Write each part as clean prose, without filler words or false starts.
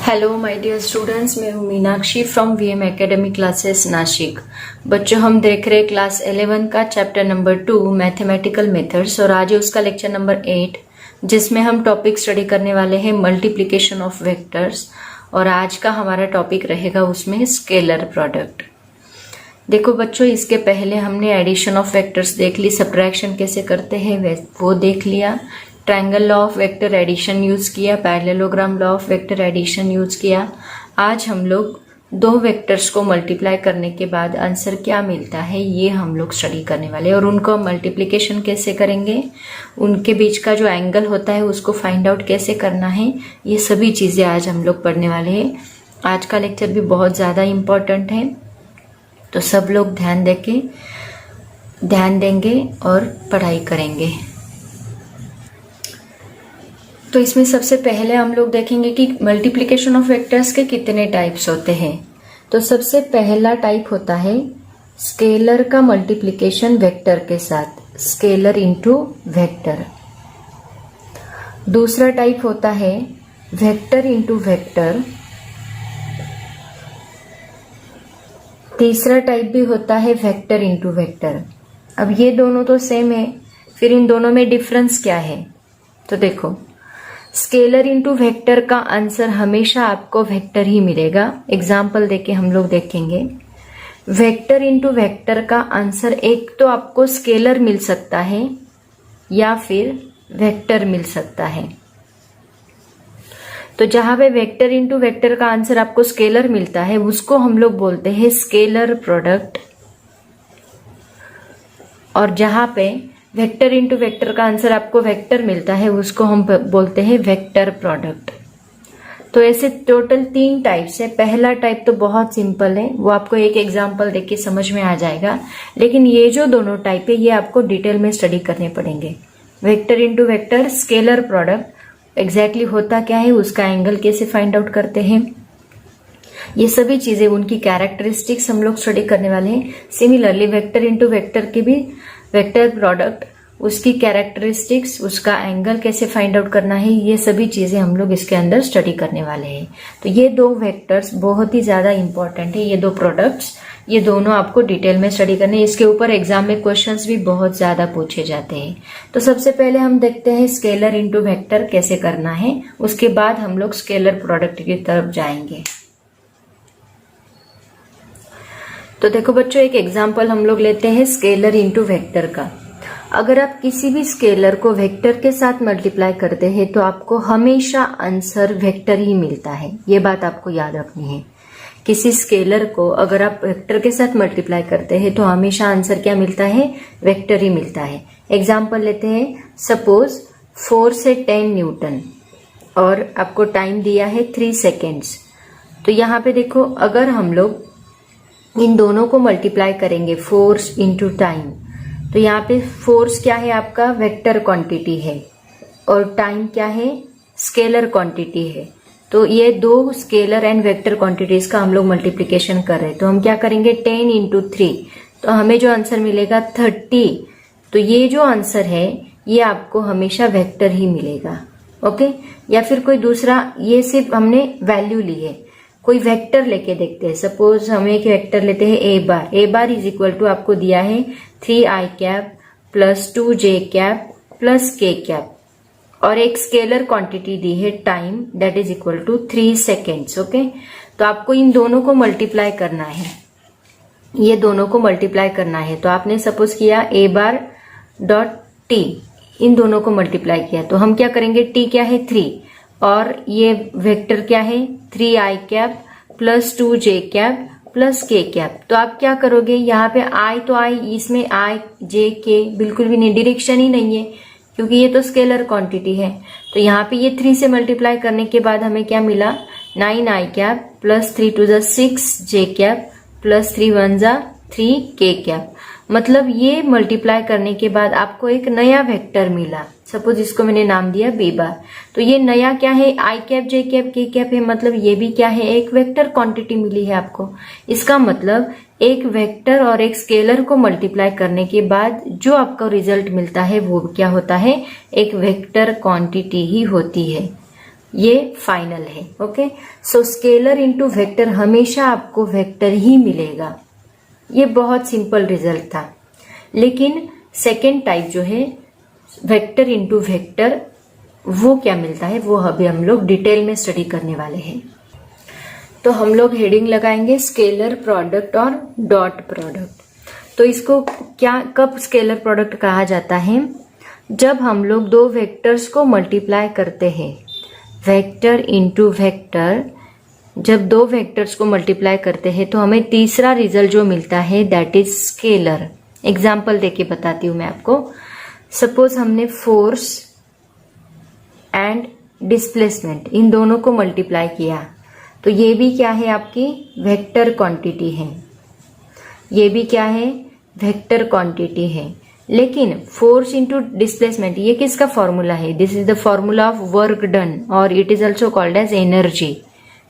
Hello my dear students, मैं हूँ Meenakshi from VM academy classes Nashik. बच्चों, हम देख रहे हैं क्लास 11 का चैप्टर नंबर 2 मैथमेटिकल मेथड्स और आज है उसका लेक्चर नंबर 8 जिसमें हम टॉपिक स्टडी करने वाले हैं मल्टीप्लिकेशन ऑफ वेक्टर्स। और आज का हमारा टॉपिक रहेगा उसमें स्केलर प्रोडक्ट। देखो बच्चों, इसके पहले हमने एडिशन ऑफ वेक्टर्स देख ली, सब्ट्रैक्शन कैसे करते हैं वो देख लिया, triangle law of vector addition use किया, parallelogram law of vector addition use किया। आज हम लोग दो वेक्टर्स को मल्टीप्लाई करने के बाद आंसर क्या मिलता है ये हम लोग स्टडी करने वाले हैं। और उनको मल्टीप्लिकेशन कैसे करेंगे, उनके बीच का जो एंगल होता है उसको फाइंड आउट कैसे करना है, ये सभी चीजें आज हम लोग पढ़ने वाले हैं। आज का लेक्चर भी बहुत ज्यादा इम्पोर्टेंट है, तो सब लोग ध्यान देंगे और पढ़ाई करेंगे। तो इसमें सबसे पहले हम लोग देखेंगे कि मल्टीप्लिकेशन ऑफ वेक्टर्स के कितने टाइप्स होते हैं। तो सबसे पहला टाइप होता है स्केलर का मल्टीप्लिकेशन वेक्टर के साथ, स्केलर इनटू वेक्टर। दूसरा टाइप होता है वेक्टर इनटू वेक्टर। तीसरा टाइप भी होता है वेक्टर इनटू वेक्टर। अब ये दोनों तो सेम है, फिर इन दोनों में डिफरेंस क्या है? तो देखो, स्केलर इनटू वेक्टर का आंसर हमेशा आपको वेक्टर ही मिलेगा। एग्जाम्पल देके हम लोग देखेंगे। वेक्टर इनटू वेक्टर का आंसर एक तो आपको स्केलर मिल सकता है या फिर वेक्टर मिल सकता है। तो जहां पे वेक्टर इनटू वेक्टर का आंसर आपको स्केलर मिलता है उसको हम लोग बोलते हैं स्केलर प्रोडक्ट, और जहां पे वेक्टर इंटू वेक्टर का आंसर आपको वेक्टर मिलता है उसको हम बोलते हैं वेक्टर प्रोडक्ट। तो ऐसे टोटल 3 टाइप्स है। पहला टाइप तो बहुत सिंपल है, वो आपको एक एग्जांपल देके समझ में आ जाएगा, लेकिन ये जो दोनों टाइप है ये आपको डिटेल में स्टडी करने पड़ेंगे। Vector into vector scalar product exactly होता क्या है, उसका एंगल कैसे फाइंड आउट करते हैं, ये सभी चीजें, उनकी कैरेक्टरिस्टिक्स हम लोग स्टडी करने वाले हैं। सिमिलरली वेक्टर इंटू वेक्टर की भी वेक्टर प्रोडक्ट, उसकी कैरेक्टरिस्टिक्स, उसका एंगल कैसे फाइंड आउट करना है, ये सभी चीजें हम लोग इसके अंदर स्टडी करने वाले हैं। तो ये दो वेक्टर्स बहुत ही ज्यादा इंपॉर्टेंट है, ये दो प्रोडक्ट्स, ये दोनों आपको डिटेल में स्टडी करने। इसके ऊपर एग्जाम में क्वेश्चंस भी बहुत ज्यादा पूछे जाते हैं। तो सबसे पहले हम देखते हैं स्केलर इंटू वेक्टर कैसे करना है, उसके बाद हम लोग स्केलर प्रोडक्ट की तरफ जाएंगे। तो देखो बच्चों, एक एग्जाम्पल हम लोग लेते हैं स्केलर इंटू वेक्टर का। अगर आप किसी भी स्केलर को वेक्टर के साथ मल्टीप्लाई करते हैं तो आपको हमेशा आंसर वेक्टर ही मिलता है, ये बात आपको याद रखनी है। किसी स्केलर को अगर आप वेक्टर के साथ मल्टीप्लाई करते हैं तो हमेशा आंसर क्या मिलता है, वेक्टर ही मिलता है। एग्जाम्पल लेते हैं, सपोज 4 से 10 न्यूटन और आपको टाइम दिया है 3 सेकेंड्स। तो यहाँ पे देखो, अगर हम लोग इन दोनों को मल्टीप्लाई करेंगे, फोर्स इंटू टाइम, तो यहाँ पे फोर्स क्या है, आपका वेक्टर क्वांटिटी है, और टाइम क्या है, स्केलर क्वांटिटी है। तो ये दो स्केलर एंड वेक्टर क्वांटिटीज का हम लोग मल्टीप्लिकेशन कर रहे हैं। तो हम क्या करेंगे, 10 इंटू 3, तो हमें जो आंसर मिलेगा 30। तो ये जो आंसर है ये आपको हमेशा वेक्टर ही मिलेगा। ओके, या फिर कोई दूसरा, ये सिर्फ हमने वैल्यू ली है, कोई वेक्टर लेके देखते हैं। सपोज हम एक वेक्टर लेते हैं A bar. A bar is equal to आपको दिया है 3i cap plus 2j cap plus k cap, और एक स्केलर क्वांटिटी दी है time, that is equal to 3 seconds. Okay, तो आपको इन दोनों को मल्टीप्लाई करना है, ये दोनों को मल्टीप्लाई करना है। तो आपने सपोज किया ए बार डॉट टी, इन दोनों को मल्टीप्लाई किया, तो हम क्या करेंगे, टी क्या है 3 और ये वेक्टर क्या है 3i cap plus 2j cap plus k cap. तो आप क्या करोगे, यहाँ पे i तो i, इसमें i j k बिल्कुल भी नहीं, डायरेक्शन ही नहीं है क्योंकि ये तो स्केलर क्वांटिटी है। तो यहाँ पे ये 3 से मल्टीप्लाई करने के बाद हमें क्या मिला, 9i cap plus 3 to the 6j cap plus 3 1 जा 3k कैप। मतलब ये मल्टीप्लाई करने के बाद आपको एक नया वेक्टर मिला। सपोज इसको मैंने नाम दिया बी बार, तो ये नया क्या है, आई कैप जे कैप के कैप है, मतलब ये भी क्या है, एक वेक्टर क्वांटिटी मिली है आपको। इसका मतलब एक वेक्टर और एक स्केलर को मल्टीप्लाई करने के बाद जो आपको रिजल्ट मिलता है वो क्या होता है, एक वेक्टर क्वांटिटी ही होती है। ये फाइनल है। Okay, so scalar into vector हमेशा आपको वेक्टर ही मिलेगा। ये बहुत सिंपल रिजल्ट था। लेकिन सेकेंड टाइप जो है वेक्टर इनटू वेक्टर, वो क्या मिलता है वो अभी हम लोग डिटेल में स्टडी करने वाले हैं। तो हम लोग हेडिंग लगाएंगे स्केलर प्रोडक्ट और डॉट प्रोडक्ट। तो इसको क्या कब स्केलर प्रोडक्ट कहा जाता है? जब हम लोग दो वेक्टर्स को मल्टीप्लाई करते हैं, वेक्टर इनटू वेक्टर, जब दो वेक्टर्स को मल्टीप्लाई करते हैं तो हमें तीसरा रिजल्ट जो मिलता है दैट इज स्केलर। एग्जाम्पल देके बताती हूं मैं आपको। सपोज हमने फोर्स एंड डिस्प्लेसमेंट इन दोनों को मल्टीप्लाई किया, तो ये भी क्या है आपकी वेक्टर क्वांटिटी है, ये भी क्या है वेक्टर क्वांटिटी है। लेकिन फोर्स इंटू डिस्प्लेसमेंट ये किसका फॉर्मूला है? This is the formula of work done और it is also called as energy,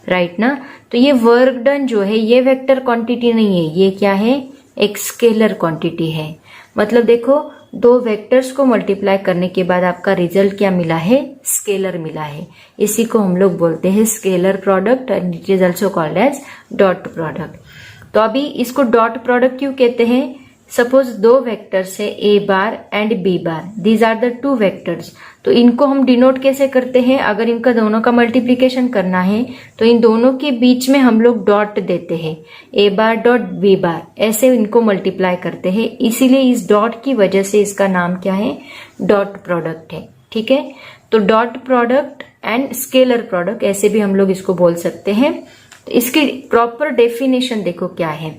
right ना। तो ये वर्क डन जो है ये वेक्टर क्वांटिटी नहीं है, ये क्या है एक स्केलर क्वांटिटी है। मतलब देखो दो वेक्टर्स को मल्टीप्लाई करने के बाद आपका रिजल्ट क्या मिला है? स्केलर मिला है। इसी को हम लोग बोलते हैं scalar product and it is also called as dot product. तो अभी इसको डॉट प्रोडक्ट क्यों कहते हैं? सपोज दो वेक्टर्स है A bar and B bar, these are the two vectors. तो इनको हम डिनोट कैसे करते हैं? अगर इनका दोनों का मल्टीप्लीकेशन करना है तो इन दोनों के बीच में हम लोग डॉट देते हैं, ए बार डॉट बी बार, ऐसे इनको मल्टीप्लाई करते हैं। इसीलिए इस डॉट की वजह से इसका नाम क्या है? डॉट प्रोडक्ट है। ठीक है, तो dot product and scalar product ऐसे भी हम लोग इसको बोल सकते हैं। तो इसकी प्रॉपर डेफिनेशन देखो क्या है।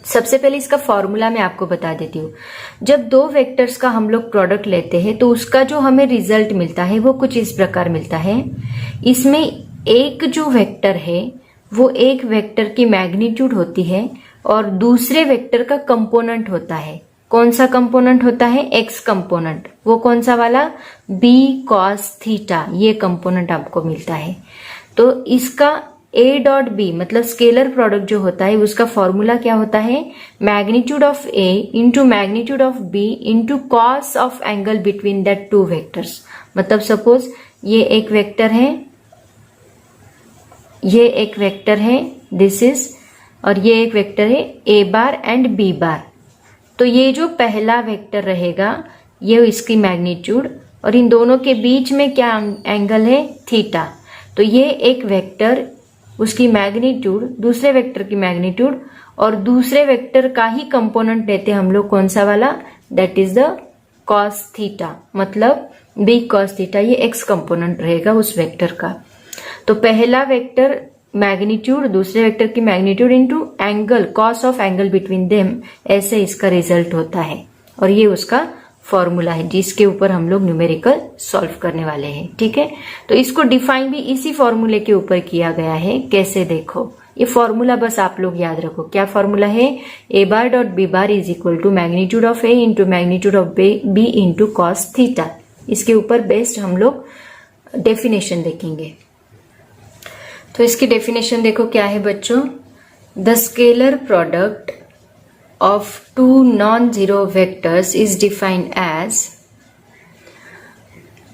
सबसे पहले इसका फॉर्मूला मैं आपको बता देती हूँ। जब दो वेक्टर्स का हम लोग प्रोडक्ट लेते हैं तो उसका जो हमें रिजल्ट मिलता है वो कुछ इस प्रकार मिलता है। इसमें एक जो वेक्टर है वो एक वेक्टर की मैग्नीट्यूड होती है और दूसरे वेक्टर का कंपोनेंट होता है। कौन सा कंपोनेंट होता है? X component. वो कौन सा वाला? बी कॉस थीटा, ये कंपोनेंट आपको मिलता है। तो इसका ए डॉट बी मतलब स्केलर प्रोडक्ट जो होता है उसका फॉर्मूला क्या होता है? Magnitude of A into magnitude of B into cos of angle between that two vectors. मतलब सपोज ये एक वेक्टर है, ये एक वेक्टर है दिस इज, और ये एक वेक्टर है ए बार एंड बी बार। तो ये जो पहला वेक्टर रहेगा ये इसकी मैग्नीट्यूड, और इन दोनों के बीच में क्या एंगल है? थीटा। तो ये एक वेक्टर, उसकी मैग्नीट्यूड, दूसरे वेक्टर की मैग्नीट्यूड और दूसरे वेक्टर का ही कंपोनेंट लेते हैं हम लोग, कौन सा वाला? That is the cos theta. मतलब बी कॉस थीटा ये एक्स कंपोनेंट रहेगा उस वेक्टर का। तो पहला वेक्टर मैग्नीट्यूड, दूसरे वेक्टर की magnitude into angle, cos of angle between them, ऐसे इसका रिजल्ट होता है। और ये उसका फॉर्मूला है जिसके ऊपर हम लोग न्यूमेरिकल सॉल्व करने वाले हैं। ठीक है, तो इसको डिफाइन भी इसी फॉर्मूले के ऊपर किया गया है। कैसे? देखो ये फॉर्मूला बस आप लोग याद रखो। क्या फॉर्मूला है? A bar dot B bar is equal to magnitude of A into magnitude of B into cos theta. इसके ऊपर बेस्ड हम लोग डेफिनेशन देखेंगे। तो इसकी डेफिनेशन देखो क्या है बच्चों। The scalar product of two non-zero vectors is defined as,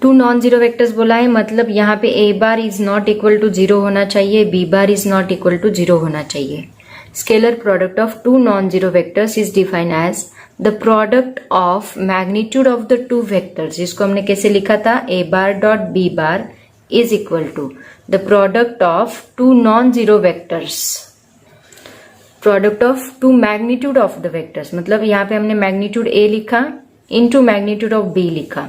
two non zero vectors बोला है मतलब यहाँ पे A bar is not equal to zero होना चाहिए, B bar is not equal to zero होना चाहिए। Scalar product of two non zero vectors is defined as the product of magnitude of the two vectors, जिसको हमने कैसे लिखा था? A bar dot B bar is equal to the product of two non zero vectors, product of two magnitude of the vectors. मतलब यहाँ पे हमने magnitude ए लिखा इंटू मैग्नीट्यूड ऑफ बी लिखा।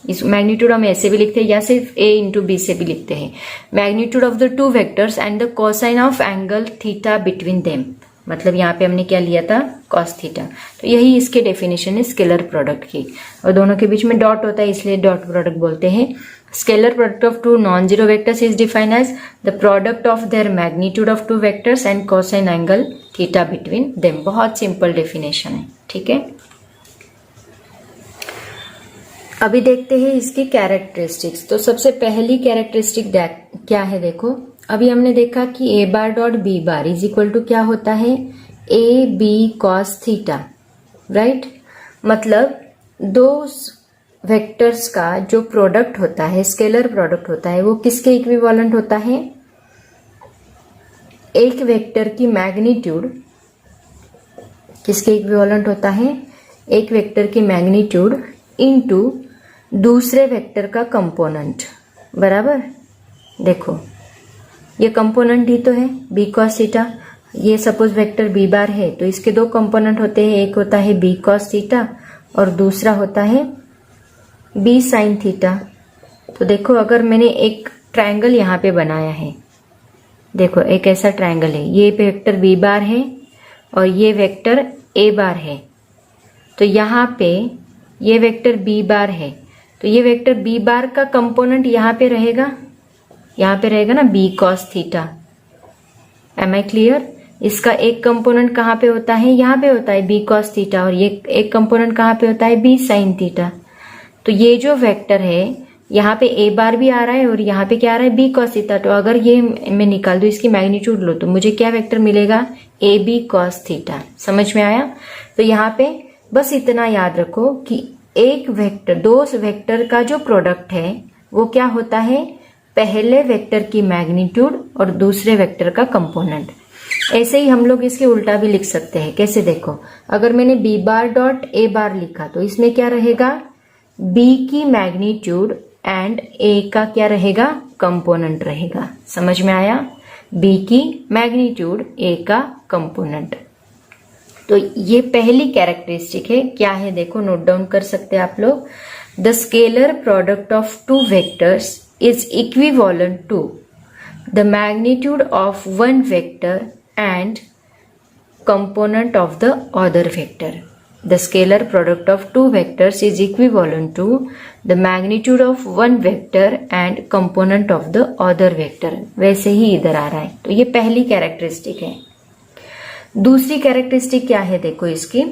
इस मैग्नीट्यूड हम ऐसे भी लिखते हैं या सिर्फ ए इंटू बी से भी लिखते हैं। Magnitude of the two vectors and the cosine of angle theta between them. मतलब यहाँ पे हमने क्या लिया था? Cos theta. तो यही इसके डेफिनेशन है स्केलर प्रोडक्ट की। और दोनों के बीच में डॉट होता है इसलिए डॉट प्रोडक्ट बोलते हैं। Scalar product of two non-zero vectors is defined as the product of their magnitude of two vectors and cosine angle theta between them। बहुत सिंपल डेफिनेशन है। ठीक है, अभी देखते हैं इसकी कैरेक्टरिस्टिक्स। तो सबसे पहली कैरेक्टरिस्टिक क्या है? देखो अभी हमने देखा कि A bar dot B bar is equal to क्या होता है? A B cos theta, right. मतलब दो वेक्टर्स का जो प्रोडक्ट होता है, स्केलर प्रोडक्ट होता है, वो किसके इक्विवेलेंट होता है? एक वेक्टर की मैग्नीट्यूड किसके इक्विवेलेंट होता है? एक वेक्टर की मैग्नीट्यूड इनटू दूसरे वेक्टर का कंपोनेंट, बराबर। देखो ये कंपोनेंट ही तो है बी कॉस थीटा। ये सपोज वेक्टर बी बार है तो इसके दो कंपोनेंट होते हैं, एक होता है बी कॉस थीटा और दूसरा होता है बी साइन थीटा। तो देखो अगर मैंने एक ट्रायंगल यहाँ पे बनाया है, देखो एक ऐसा ट्रायंगल है, ये वेक्टर बी बार है और ये वेक्टर ए बार है। तो यहाँ पे ये वेक्टर बी बार है तो ये वेक्टर बी बार का कंपोनेंट यहाँ पे रहेगा, यहाँ पे रहेगा ना B cos theta. Am I clear? इसका एक कंपोनेंट कहाँ पे होता है? यहाँ पे होता है बी कॉस थीटा और ये एक कंपोनेंट कहाँ पे होता है? B sine theta. तो ये जो वेक्टर है यहाँ पे ए बार भी आ रहा है और यहाँ पे क्या आ रहा है? B cos theta. तो अगर ये मैं निकाल दूं इसकी मैग्नीट्यूड लो तो मुझे क्या वेक्टर मिलेगा? A B cos theta. समझ में आया? तो यहाँ पे बस इतना याद रखो कि एक वेक्टर, दो वेक्टर का जो प्रोडक्ट है वो क्या होता है? पहले वेक्टर की मैग्नीट्यूड और दूसरे वेक्टर का कंपोनेंट। ऐसे ही हम लोग इसके उल्टा भी लिख सकते हैं। कैसे? देखो अगर मैंने बी बार डॉट ए बार लिखा तो इसमें क्या रहेगा? बी की मैग्नीट्यूड एंड ए का क्या रहेगा? कंपोनेंट रहेगा। समझ में आया? बी की मैग्नीट्यूड, ए का कंपोनेंट। तो ये पहली कैरेक्टरिस्टिक है। क्या है देखो, नोट डाउन कर सकते हैं आप लोग। The scalar product of two vectors is equivalent to the magnitude of one vector and component of the other vector. The scalar product of two vectors is equivalent to the magnitude of one vector and component of the other vector. वैसे ही इधर आ रहा है। तो ये पहली characteristic है। दूसरी characteristic क्या है देखो इसकी,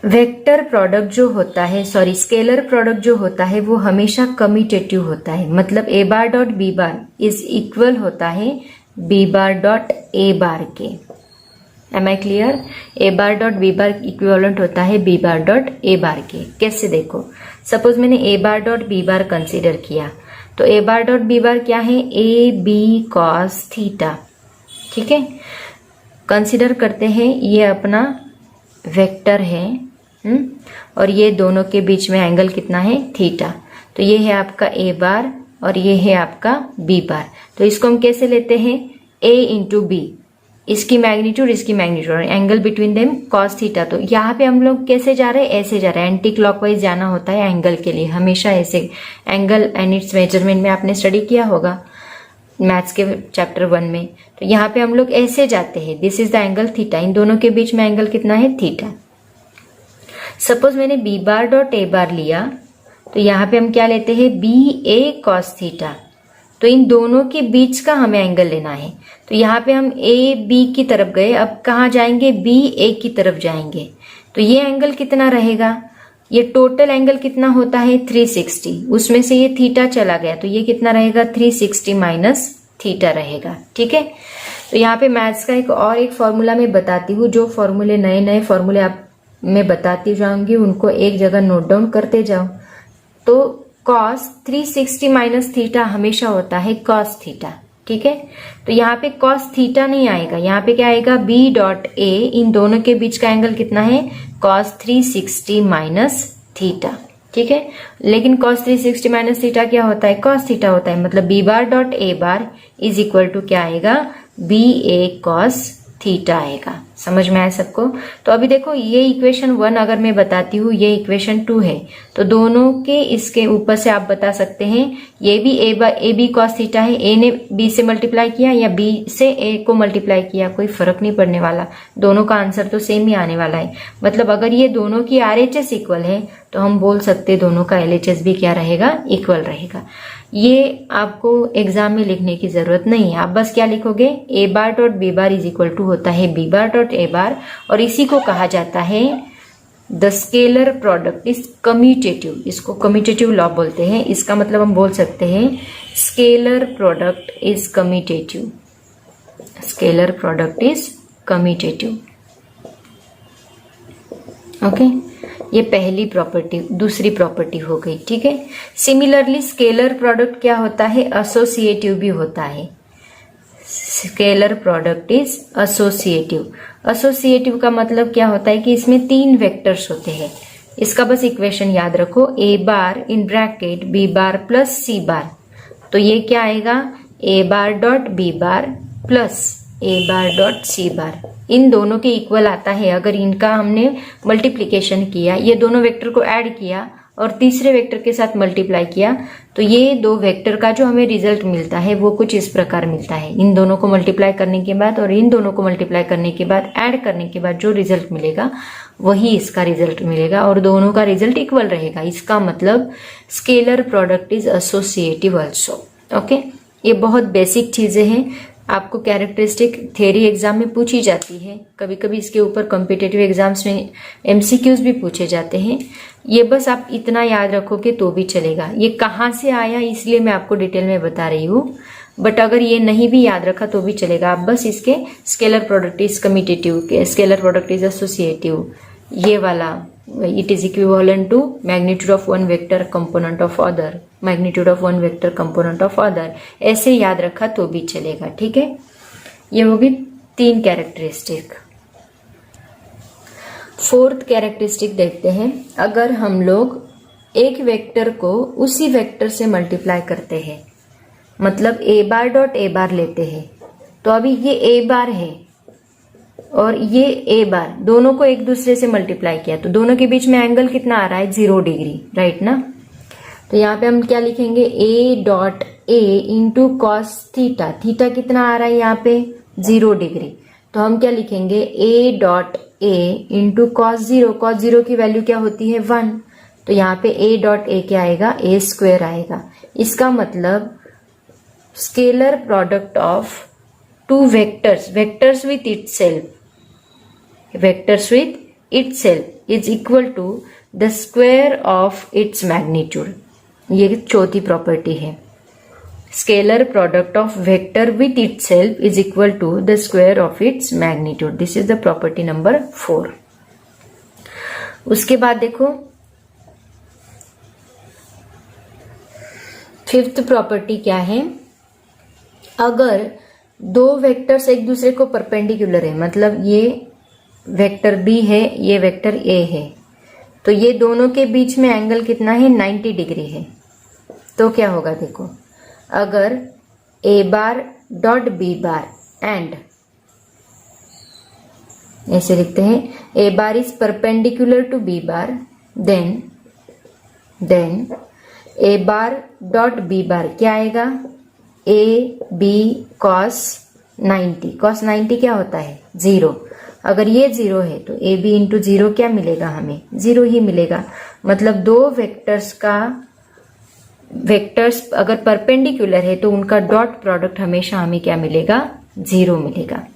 वेक्टर प्रोडक्ट जो होता है, सॉरी स्केलर प्रोडक्ट जो होता है वो हमेशा कम्यूटेटिव होता है। मतलब A bar dot B bar is equal होता है B bar dot A bar के। Am I clear? A bar dot B bar equivalent होता है B bar dot A bar के। कैसे देखो, सपोज मैंने A bar dot B bar consider किया तो A bar dot B bar क्या है? A B cos theta. ठीक है, कंसीडर करते हैं ये अपना वेक्टर है और ये दोनों के बीच में एंगल कितना है? थीटा। तो ये है आपका ए बार और ये है आपका बी बार। तो इसको हम कैसे लेते हैं? ए इंटू बी, इसकी मैग्नीट्यूड इसकी मैग्नीट्यूड और angle between them cos theta. तो यहाँ पे हम लोग कैसे जा रहे हैं? ऐसे जा रहे हैं। एंटी क्लॉकवाइज जाना होता है एंगल के लिए, हमेशा ऐसे। एंगल एंड इट्स मेजरमेंट में आपने स्टडी किया होगा मैथ्स के चैप्टर 1 में। तो यहाँ पे हम लोग ऐसे जाते हैं, this is the angle theta. इन दोनों के बीच में एंगल कितना है? थीटा। सपोज मैंने B bar dot A bar लिया तो यहाँ पे हम क्या लेते हैं? B A cos theta. तो इन दोनों के बीच का हमें एंगल लेना है। तो यहाँ पे हम ए बी की तरफ गए, अब कहाँ जाएंगे? बी ए की तरफ जाएंगे। तो ये एंगल कितना रहेगा? ये टोटल एंगल कितना होता है? 360। उसमें से ये थीटा चला गया तो ये कितना रहेगा? 360 माइनस थीटा रहेगा। ठीक है, तो यहाँ पे मैथ्स का एक फॉर्मूला मैं बताती हूँ। जो फॉर्मूले नए नए फॉर्मूले आप मैं बताती जाऊंगी उनको एक जगह नोट डाउन करते जाओ। तो cos 360 माइनस थीटा हमेशा होता है cos थीटा। ठीक है, तो यहाँ पे cos थीटा नहीं आएगा, यहाँ पे क्या आएगा? b dot a। इन दोनों के बीच का एंगल कितना है? cos 360 minus theta. ठीक है, लेकिन cos 360 माइनस थीटा क्या होता है? cos थीटा होता है। मतलब b bar dot a bar is equal to क्या आएगा? b a cos थीटा आएगा। समझ में आया सबको? तो अभी देखो ये इक्वेशन 1 अगर मैं बताती हूँ, ये इक्वेशन 2 है, तो दोनों के इसके ऊपर से आप बता सकते हैं ये भी ए बी कॉस थीटा है। ए ने बी से मल्टीप्लाई किया या बी से ए को मल्टीप्लाई किया, कोई फर्क नहीं पड़ने वाला, दोनों का आंसर तो सेम ही आने वाला है। मतलब अगर ये दोनों की RHS इक्वल है तो हम बोल सकते हैं दोनों का LHS भी क्या रहेगा? इक्वल रहेगा। ये आपको एग्जाम में लिखने की जरूरत नहीं है, आप बस क्या लिखोगे? A bar dot B bar is equal to होता है बी बार डॉट ए बार, और इसी को कहा जाता है the scalar product is commutative. इसको कम्यूटेटिव लॉ बोलते हैं। इसका मतलब हम बोल सकते हैं scalar product is commutative. Scalar product is commutative. Okay, ये पहली प्रॉपर्टी, दूसरी प्रॉपर्टी हो गई, ठीक है। सिमिलरली स्केलर प्रोडक्ट क्या होता है, एसोसिएटिव भी होता है। Scalar product is associative. Associative का मतलब क्या होता है कि इसमें 3 वेक्टर्स होते हैं। इसका बस इक्वेशन याद रखो, A bar in bracket B bar plus C bar. तो ये क्या आएगा, A bar dot B bar plus A bar dot C bar. इन दोनों के इक्वल आता है अगर इनका हमने मल्टीप्लीकेशन किया, ये दोनों वेक्टर को ऐड किया और तीसरे वेक्टर के साथ मल्टीप्लाई किया, तो ये 2 वेक्टर का जो हमें रिजल्ट मिलता है वो कुछ इस प्रकार मिलता है। इन दोनों को मल्टीप्लाई करने के बाद और इन दोनों को मल्टीप्लाई करने के बाद ऐड करने के बाद जो रिजल्ट मिलेगा वही इसका रिजल्ट मिलेगा और दोनों का रिजल्ट इक्वल रहेगा। इसका मतलब scalar product is associative also. Okay, ये बहुत बेसिक चीजें हैं, आपको कैरेक्टरिस्टिक थ्योरी एग्जाम में पूछी जाती है, कभी कभी इसके ऊपर कॉम्पिटिटिव एग्जाम्स में एमसीक्यूज भी पूछे जाते हैं। ये बस आप इतना याद रखोगे तो भी चलेगा। ये कहाँ से आया इसलिए मैं आपको डिटेल में बता रही हूँ, बट अगर ये नहीं भी याद रखा तो भी चलेगा। आप बस इसके scalar product is commutative, scalar product is associative, ये वाला it is equivalent to magnitude of one vector component of other, magnitude of one vector component of other, ऐसे याद रखा तो भी चलेगा, ठीक है। ये होगी 3 कैरेक्टरिस्टिक। 4th कैरेक्टरिस्टिक देखते हैं। अगर हम लोग एक वेक्टर को उसी वेक्टर से मल्टीप्लाई करते हैं, मतलब ए बार डॉट ए बार लेते हैं, तो अभी ये ए बार है और ये ए बार, दोनों को एक दूसरे से मल्टीप्लाई किया तो दोनों के बीच में एंगल कितना आ रहा है, 0 डिग्री, राइट ना। तो यहाँ पे हम क्या लिखेंगे, ए dot A into cos theta. Theta कितना आ रहा है यहाँ पे, 0 डिग्री। तो हम क्या लिखेंगे, ए dot A into cos 0। Cos 0 की वैल्यू क्या होती है, 1। तो यहाँ पे ए डॉट ए क्या आएगा, ए स्क्वायर आएगा। इसका मतलब scalar product of 2 vectors, vectors with itself, vectors with itself is equal to the square of its magnitude. ये 4थी प्रॉपर्टी है। Scalar product of vector with itself is equal to the square of its magnitude. This is the property number 4। उसके बाद देखो 5th property क्या है, अगर 2 vectors एक दूसरे को परपेंडिकुलर है, मतलब ये वेक्टर बी है, ये वेक्टर ए है, तो ये दोनों के बीच में एंगल कितना है, 90 डिग्री है। तो क्या होगा देखो, अगर A bar dot B bar and, ऐसे लिखते हैं, A bar is perpendicular to B bar, then A bar dot B bar क्या आएगा, ए बी कॉस 90। कॉस 90 क्या होता है, 0। अगर ये 0 है तो ए बी इंटू 0 क्या मिलेगा, हमें 0 ही मिलेगा। मतलब 2 वेक्टर्स अगर परपेंडिकुलर है तो उनका डॉट प्रोडक्ट हमेशा हमें क्या मिलेगा, 0 मिलेगा।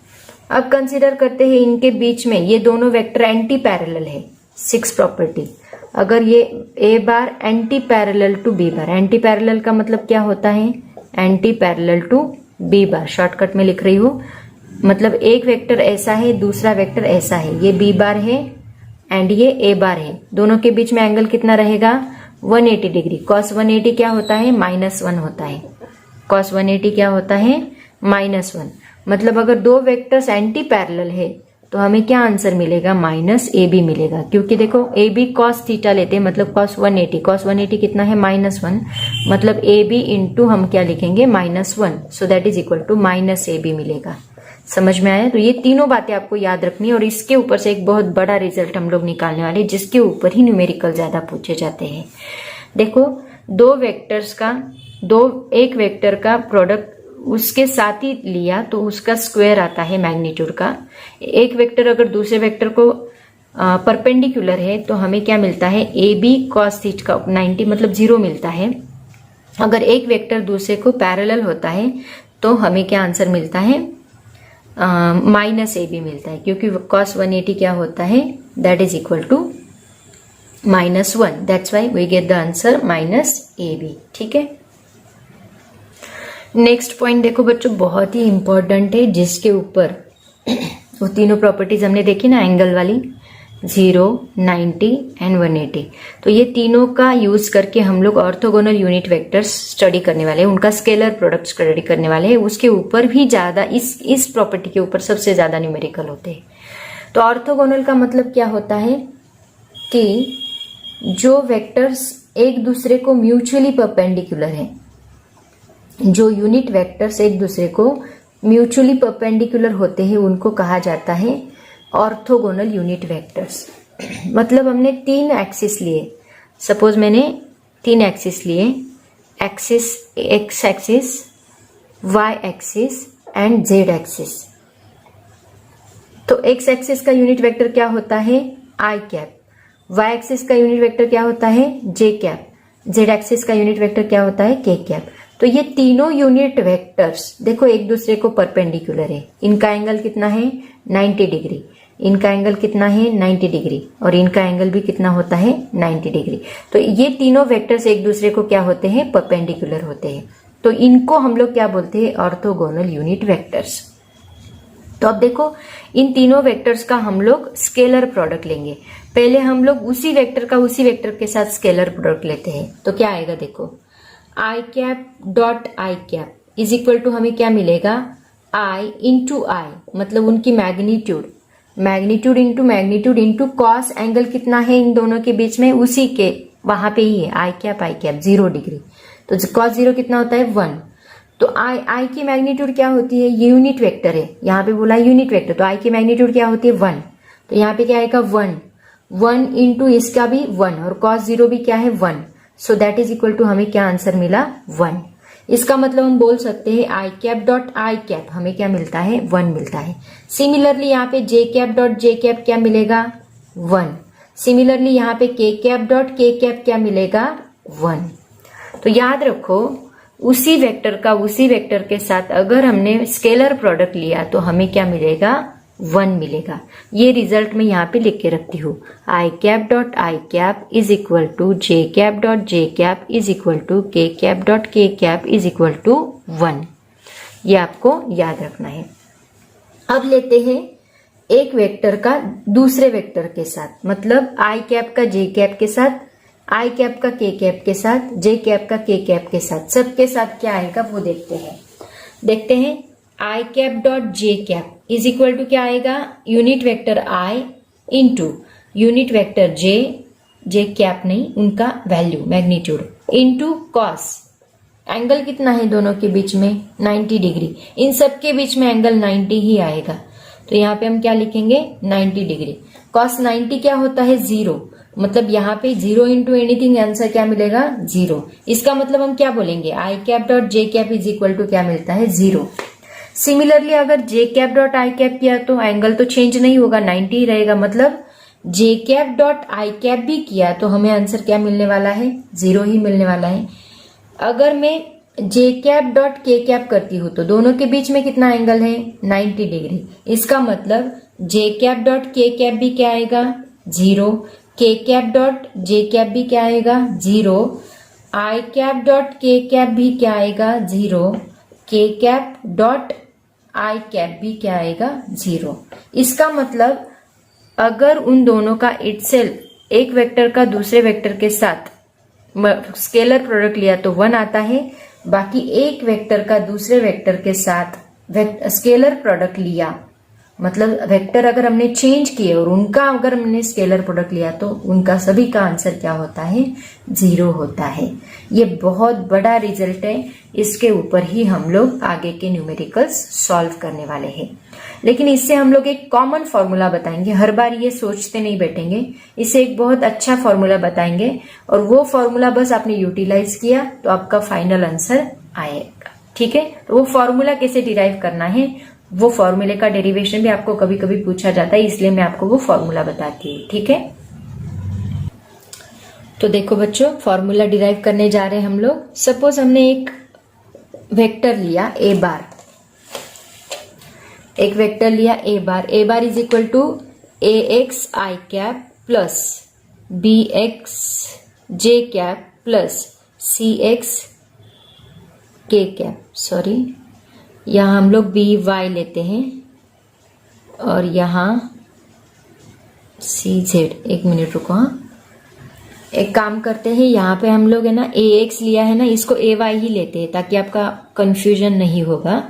अब कंसीडर करते हैं इनके बीच में ये दोनों वेक्टर एंटी पैरेलल है। 6 प्रॉपर्टी, अगर ये A bar anti parallel to B bar, anti parallel का मतलब क्या होता है, anti parallel to B bar, shortcut में लिख रही हूं, मतलब एक वेक्टर ऐसा है, दूसरा वेक्टर ऐसा है, ये बी बार है एंड ये ए बार है, दोनों के बीच में एंगल कितना रहेगा, 180 डिग्री। कॉस 180 क्या होता है, -1 होता है। कॉस 180 क्या होता है, -1। मतलब अगर 2 वेक्टर्स एंटी पैरेलल है तो हमें क्या आंसर मिलेगा, -AB मिलेगा, क्योंकि देखो AB कॉस थीटा लेते हैं, मतलब कॉस 180, कॉस 180 कितना है, -1, मतलब AB इंटू हम क्या लिखेंगे, -1, so that is equal to -AB मिलेगा। समझ में आया। तो ये तीनों बातें आपको याद रखनी है और इसके ऊपर से एक बहुत बड़ा रिजल्ट हम लोग निकालने वाले, जिसके ऊपर ही न्यूमेरिकल ज्यादा पूछे जाते हैं। देखो 2 वेक्टर्स का, एक वेक्टर का प्रोडक्ट उसके साथ ही लिया तो उसका स्क्वायर आता है मैग्नीट्यूड का। एक वेक्टर अगर दूसरे वेक्टर को परपेंडिकुलर है तो हमें क्या मिलता है, ए बी कॉस थीटा का 90 मतलब 0 मिलता है। अगर एक वेक्टर दूसरे को पैरेलल होता है तो हमें क्या आंसर मिलता है, -AB मिलता है, क्योंकि cos 180 क्या होता है, that is equal to -1, that's why we get the answer -AB। ठीक है। नेक्स्ट पॉइंट देखो बच्चों, बहुत ही इंपॉर्टेंट है, जिसके ऊपर वो तीनों प्रॉपर्टीज हमने देखी ना एंगल वाली, 0, 90 एंड 180। तो ये तीनों का यूज करके हम लोग ऑर्थोगोनल यूनिट वेक्टर्स स्टडी करने वाले हैं, उनका स्केलर प्रोडक्ट स्टडी करने वाले हैं। उसके ऊपर भी ज्यादा इस प्रॉपर्टी के ऊपर सबसे ज्यादा न्यूमेरिकल होते हैं। तो ऑर्थोगोनल का मतलब क्या होता है कि जो वेक्टर्स एक दूसरे को म्यूचुअली परपेंडिकुलर हैं, जो यूनिट वेक्टर्स एक दूसरे को म्यूचुअली परपेंडिकुलर होते हैं, उनको कहा जाता है ऑर्थोगोनल यूनिट वेक्टर्स। मतलब हमने 3 एक्सिस लिए, सपोज मैंने 3 एक्सिस लिए, axis X axis, Y axis and Z axis. तो एक्स एक्सिस का यूनिट वेक्टर क्या होता है, आई कैप। वाई एक्सिस का यूनिट वेक्टर क्या होता है, जे कैप। जेड एक्सिस का यूनिट वेक्टर क्या होता है, के कैप। तो ये तीनों यूनिट वेक्टर्स देखो एक दूसरे को परपेंडिकुलर है। इनका एंगल कितना है, 90 डिग्री। इनका एंगल कितना है, 90 डिग्री। और इनका एंगल भी कितना होता है, 90 डिग्री। तो ये तीनों वेक्टर्स एक दूसरे को क्या होते हैं, परपेंडिकुलर होते हैं। तो इनको हम लोग क्या बोलते हैं, ऑर्थोगोनल यूनिट वेक्टर्स। तो अब देखो इन तीनों वेक्टर्स का हम लोग स्केलर प्रोडक्ट लेंगे। पहले हम लोग उसी वेक्टर का उसी वेक्टर के साथ स्केलर प्रोडक्ट लेते हैं। तो क्या आएगा देखो, I cap dot I cap is equal to हमें क्या मिलेगा, आई इंटू आई, मतलब उनकी magnitude, magnitude into cos angle कितना है इन दोनों के बीच में, उसी के वहां पे ही है आई कैप 0 डिग्री। तो कॉस 0 कितना होता है, 1। तो आई की मैग्नीट्यूड क्या होती है, ये यूनिट वेक्टर है, यहाँ पे बोला यूनिट वेक्टर, तो आई की मैग्नीट्यूड क्या होती है, 1। तो यहाँ पे क्या आएगा, 1 इंटू इसका भी 1 और cos 0 भी क्या है, 1। So that is equal to हमें क्या आंसर मिला, 1। इसका मतलब हम बोल सकते हैं I cap dot I cap हमें क्या मिलता है, 1 मिलता है। सिमिलरली यहाँ पे जे कैप डॉट जे कैप क्या मिलेगा, 1। सिमिलरली यहाँ पे के कैप डॉट के कैप क्या मिलेगा, 1। तो याद रखो उसी वेक्टर का उसी वेक्टर के साथ अगर हमने स्केलर प्रोडक्ट लिया तो हमें क्या मिलेगा, 1 मिलेगा। ये रिजल्ट मैं यहाँ पे लिख के रखती हूँ, I cap dot I cap is equal to J cap dot J cap is equal to K cap dot K cap is equal to 1। ये आपको याद रखना है। अब लेते हैं एक वेक्टर का दूसरे वेक्टर के साथ, मतलब आई कैप का जे कैप के साथ, आई कैप का के कैप के साथ, जे कैप का के कैप के साथ, सबके साथ क्या आएगा वो देखते हैं। I cap dot J cap is equal to क्या आएगा, unit vector I into unit vector J cap नहीं उनका value magnitude into cos, angle कितना है दोनों के बीच में, 90 डिग्री। इन सब के बीच में एंगल 90 ही आएगा। तो यहाँ पे हम क्या लिखेंगे, 90 डिग्री। कॉस 90 क्या होता है, 0, मतलब यहाँ पे 0 इंटू एनीथिंग आंसर क्या मिलेगा, 0। इसका मतलब हम क्या बोलेंगे, I cap dot J cap is equal to क्या मिलता है, 0। सिमिलरली अगर J cap dot I cap किया तो एंगल तो चेंज नहीं होगा, 90 ही रहेगा। मतलब जे कैप डॉट आई कैप भी किया तो हमें आंसर क्या मिलने वाला है, 0 ही मिलने वाला है। अगर मैं जे कैप डॉट के कैप करती हूँ तो दोनों के बीच में कितना एंगल है, 90 डिग्री। इसका मतलब जे कैप डॉट के कैप भी क्या आएगा, 0। के कैप डॉट जे कैप भी क्या आएगा, 0। आई कैप डॉट के कैप भी क्या आएगा, 0। के कैप डॉट आई कैप भी क्या आएगा, 0। इसका मतलब अगर उन दोनों का इटसेल्फ एक वेक्टर का दूसरे वेक्टर के साथ स्केलर प्रोडक्ट लिया तो 1 आता है, बाकी एक वेक्टर का दूसरे वेक्टर के साथ स्केलर प्रोडक्ट लिया, मतलब वेक्टर अगर हमने चेंज किए और उनका अगर हमने स्केलर प्रोडक्ट लिया तो उनका सभी का आंसर क्या होता है, 0 होता है। ये बहुत बड़ा रिजल्ट है, इसके ऊपर ही हम लोग आगे के न्यूमेरिकल्स सॉल्व करने वाले हैं। लेकिन इससे हम लोग एक कॉमन फॉर्मूला बताएंगे, हर बार ये सोचते नहीं बैठेंगे, इससे एक बहुत अच्छा फॉर्मूला बताएंगे और वो फॉर्मूला बस आपने यूटिलाइज किया तो आपका फाइनल आंसर आएगा। ठीक है, तो वो फॉर्मूला कैसे डिराइव करना है, वो फॉर्मूले का डेरिवेशन भी आपको कभी कभी पूछा जाता है, इसलिए मैं आपको वो फॉर्मूला बताती हूँ। ठीक है, तो देखो बच्चों फॉर्मूला डिराइव करने जा रहे हैं हम लोग। सपोज हमने एक वेक्टर लिया ए बार, एक वेक्टर लिया A bar is equal to A X I cap plus B X J cap plus C X K cap, sorry यहाँ हम लोग बी वाई लेते हैं और यहाँ CZ, एक मिनट रुको। हाँ, एक काम करते हैं, यहाँ पे हम लोग है ना AX लिया है ना, इसको AY ही लेते हैं ताकि आपका कंफ्यूजन नहीं होगा।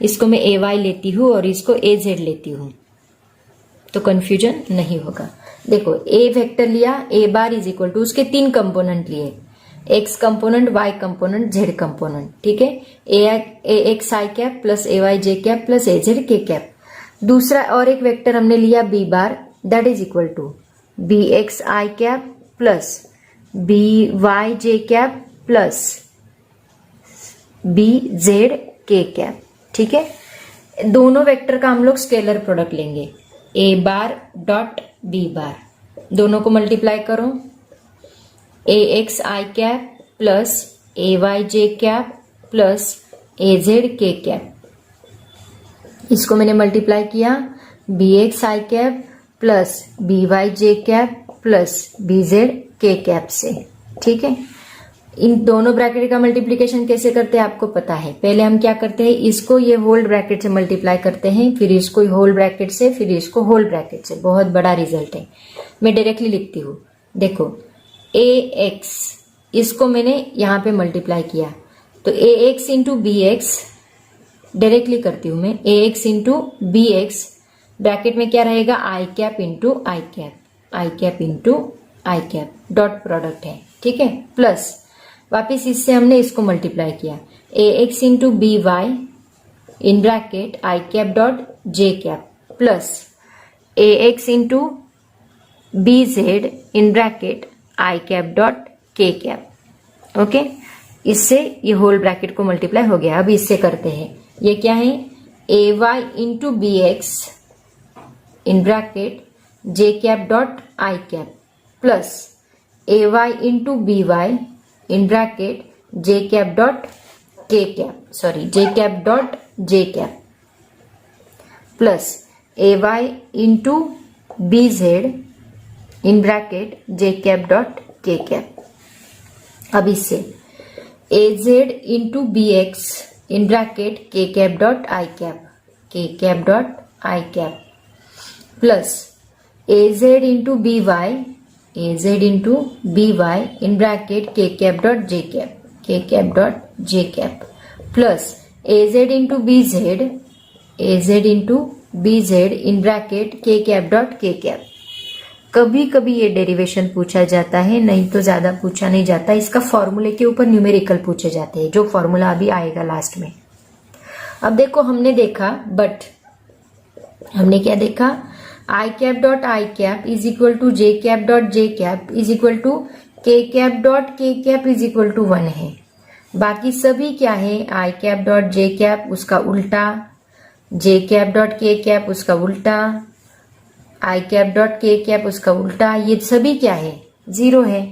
इसको मैं AY लेती हूँ और इसको AZ लेती हूँ तो कंफ्यूजन नहीं होगा। देखो A वेक्टर लिया, A bar is equal to उसके 3 कंपोनेंट लिए, X component, Y component, Z component. ठीक है, AX I cap plus AY J cap plus AZ K cap. दूसरा और एक वेक्टर हमने लिया B bar, that is equal to BX I cap plus BY J cap plus BZ K cap. ठीक है, दोनों वेक्टर का हम लोग स्केलर प्रोडक्ट लेंगे, A बार डॉट B बार, दोनों को मल्टीप्लाई करो, AX I cap plus AY J cap plus AZ K cap. इसको मैंने मल्टीप्लाई किया, BX I cap plus BY J cap plus BZ K cap से। ठीक है, इन दोनों ब्रैकेट का मल्टीप्लीकेशन कैसे करते हैं आपको पता है। पहले हम क्या करते हैं, इसको ये होल ब्रैकेट से मल्टीप्लाई करते हैं, फिर इसको होल ब्रैकेट से, फिर इसको होल ब्रैकेट से। बहुत बड़ा रिजल्ट है, मैं डायरेक्टली लिखती हूँ। देखो AX, इसको मैंने यहाँ पे मल्टीप्लाई किया तो AX इंटू BX, डायरेक्टली करती हूँ मैं, AX इंटू BX, ब्रैकेट में क्या रहेगा, I cap into I cap, I cap into I cap, dot product है। ठीक है, प्लस वापिस इससे हमने इसको मल्टीप्लाई किया, AX into BY in bracket I cap dot J cap plus AX into BZ in bracket I cap dot K cap. Okay, इससे ये होल ब्रैकेट को मल्टीप्लाई हो गया। अब इससे करते हैं, ये क्या है, AY into BX in bracket J cap dot I cap plus AY into BY in bracket J cap dot K cap, sorry J cap dot J cap plus AY into BZ in bracket J cap dot K cap. अब इससे AZ into BX in bracket K cap dot I cap, K cap dot I cap plus AZ into BY, AZ into BY in bracket K cap dot J cap, K cap dot J cap plus AZ into BZ, AZ into BZ in bracket K cap dot K cap. कभी कभी ये derivation पूछा जाता है, नहीं तो ज्यादा पूछा नहीं जाता। इसका फॉर्मूले के ऊपर न्यूमेरिकल पूछे जाते हैं, जो फॉर्मूला अभी आएगा लास्ट में। अब देखो हमने देखा, बट हमने क्या देखा, I cap dot I cap is equal to J cap dot J cap is equal to K cap dot K cap is equal to 1 है। बाकी सभी क्या है, I cap dot J cap उसका उल्टा, J cap dot K cap उसका उल्टा, I cap dot K cap उसका उल्टा, ये सभी क्या है, 0 है।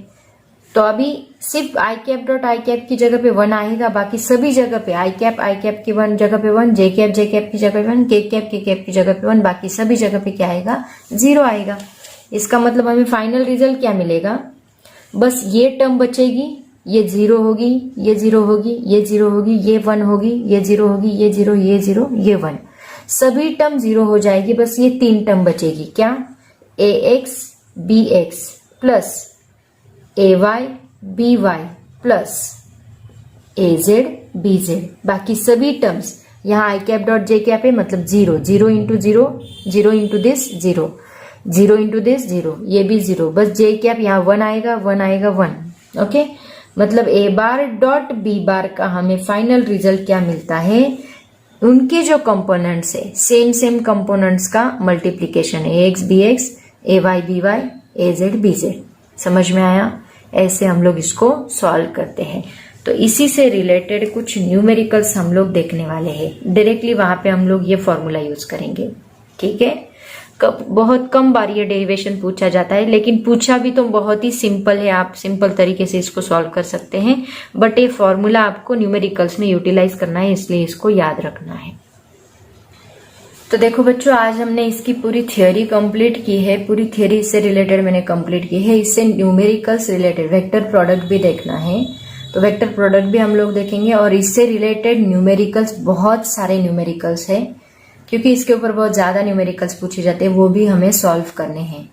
तो अभी सिर्फ I cap dot I cap की जगह पे 1 आएगा, बाकी सभी जगह पे I कैप की 1 जगह पे 1, J कैप की जगह पे 1, K कैप की जगह पे 1, बाकी सभी जगह पे क्या आएगा, 0 आएगा। इसका मतलब हमें फाइनल रिजल्ट क्या मिलेगा, बस ये टर्म बचेगी, ये 0 होगी, ये 0 होगी, ये 0 होगी, ये 1 होगी, ये 0 होगी, ये 0, ये 0, ये 1, सभी टर्म 0 हो जाएगी। बस ये 3 टर्म बचेगी, क्या, AX BX plus AY BY plus AZ BZ, बाकी सभी टर्म्स यहाँ I cap dot J cap है, मतलब 0, 0 into 0, 0 into this 0, 0 into this 0, ये भी 0, बस J कैप यहाँ 1 आएगा, 1 आएगा, 1। ओके, मतलब A बार डॉट B बार का हमें फाइनल रिजल्ट क्या मिलता है, उनके जो कंपोनेंट्स है सेम कंपोनेंट्स का मल्टीप्लीकेशन है, AX BX AY BY AZ BZ। समझ में आया, ऐसे हम लोग इसको सॉल्व करते हैं। तो इसी से रिलेटेड कुछ न्यूमेरिकल्स हम लोग देखने वाले हैं, डायरेक्टली वहां पे हम लोग ये फॉर्मूला यूज करेंगे। ठीक है, बहुत कम बार ये डेरिवेशन पूछा जाता है, लेकिन पूछा भी तो बहुत ही सिंपल है, आप सिंपल तरीके से इसको सॉल्व कर सकते हैं, बट ये फॉर्मूला आपको न्यूमेरिकल्स में यूटिलाइज करना है, इसलिए इसको याद रखना है। तो देखो बच्चों, आज हमने इसकी पूरी थ्योरी कंप्लीट की है, पूरी थ्योरी इससे रिलेटेड मैंने कंप्लीट की है। इससे न्यूमेरिकल्स रिलेटेड वेक्टर प्रोडक्ट भी देखना है, तो वेक्टर प्रोडक्ट भी हम लोग देखेंगे, और इससे रिलेटेड न्यूमेरिकल्स, बहुत सारे न्यूमेरिकल्स है, क्योंकि इसके ऊपर बहुत ज्यादा न्यूमेरिकल्स पूछे जाते हैं, वो भी हमें सॉल्व करने हैं।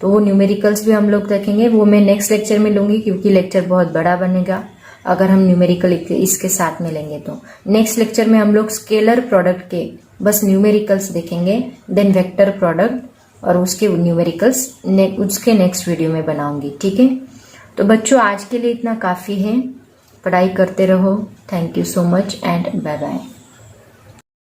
तो वो न्यूमेरिकल्स भी हम लोग देखेंगे, वो मैं नेक्स्ट लेक्चर में लूंगी क्योंकि लेक्चर बहुत बड़ा बनेगा अगर हम न्यूमेरिकल इसके साथ में लेंगे। तो नेक्स्ट लेक्चर में हम लोग स्केलर प्रोडक्ट के बस न्यूमेरिकल्स देखेंगे, देन वेक्टर प्रोडक्ट और उसके न्यूमेरिकल्स उसके नेक्स्ट वीडियो में बनाऊंगी। ठीक है, तो बच्चों आज के लिए इतना काफी है, पढ़ाई करते रहो। Thank you so much and bye bye.